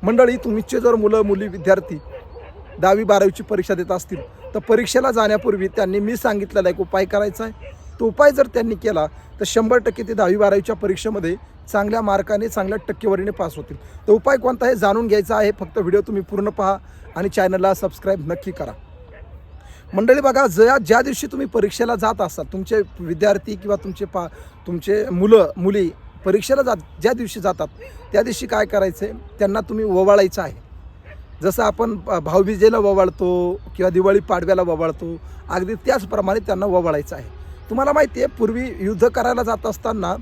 मंडळी, तुमचे जर मुलं मुली विद्यार्थी 10वी 12वीची परीक्षा देत असतील तर परीक्षेला जाण्यापूर्वी त्यांनी मी सांगितलेला एक उपाय करायचा आहे. तो उपाय जर त्यांनी केला तर 100% ते 10वी 12वीच्या परीक्षेमध्ये चांगल्या मार्काने चांगल्या टक्केवारीने पास होतील. तो उपाय कोणता आहे जाणून घ्यायचा आहे. फक्त व्हिडिओ तुम्ही पूर्ण पहा आणि चॅनलला सबस्क्राईब नक्की करा. मंडळी बघा, ज्या दिवशी तुम्ही परीक्षेला जात असाल, तुमचे विद्यार्थी किंवा तुमचे मुलं मुली परीक्षेला ज्या दिवशी जातात त्या दिवशी काय करायचं आहे, त्यांना तुम्ही ओवाळायचं आहे. जसं आपण भाऊबीजेला ओवाळतो किंवा दिवाळी पाडव्याला ओवाळतो, अगदी त्याचप्रमाणे त्यांना ओवाळायचं आहे. तुम्हाला माहिती आहे, पूर्वी युद्ध करायला जात असताना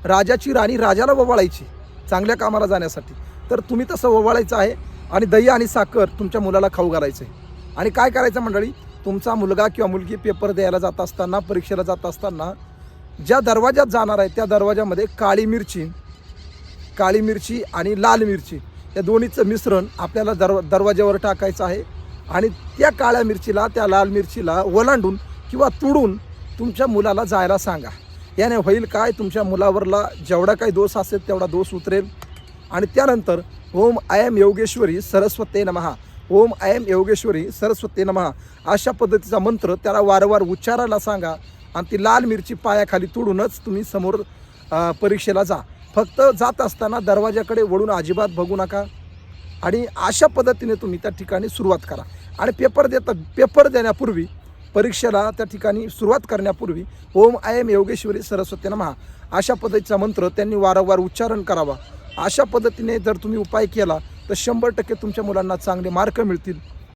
राजाची राणी राजाला ओवाळायची चांगल्या कामाला जाण्यासाठी. तर तुम्ही तसं ओवाळायचं आहे आणि दही आणि साखर तुमच्या मुलाला खाऊ घालायचं आहे. आणि काय करायचं मंडळी, तुमचा मुलगा किंवा मुलगी पेपर द्यायला जात असताना, परीक्षेला जात असताना ज्या दरवाजात जाणार आहे त्या दरवाजामध्ये काळी मिरची आणि लाल मिरची या दोन्हीचं मिश्रण आपल्याला दरवाज्यावर टाकायचं आहे. आणि त्या काळ्या मिरचीला त्या लाल मिरचीला ओलांडून किंवा तुडून तुमच्या मुलाला जायला सांगा. याने होईल काय, तुमच्या मुलावरला जेवढा काही दोष असेल तेवढा दोष उतरेल. आणि त्यानंतर ओम ऐं योगेश्वरी सरस्वते नमः, ओम ऐं योगेश्वरी सरस्वते नमः अशा पद्धतीचा मंत्र त्याला वारंवार उच्चारायला सांगा. आणि ती लाल मिरची पायाखाली तुडूनच तुम्ही समोर परीक्षेला जा. फक्त जात असताना दरवाजाकडे वळून अजिबात बघू नका. आणि अशा पद्धतीने तुम्ही त्या ठिकाणी सुरुवात करा. आणि पेपर देण्यापूर्वी, परीक्षेला त्या ठिकाणी सुरुवात करण्यापूर्वी ओम ऐं योगेश्वरी सरस्वती नमः अशा पद्धतीचा मंत्र त्यांनी वारंवार उच्चारण करावा. अशा पद्धतीने जर तुम्ही उपाय केला तर 100% तुमच्या मुलांना चांगले मार्क मिळतील.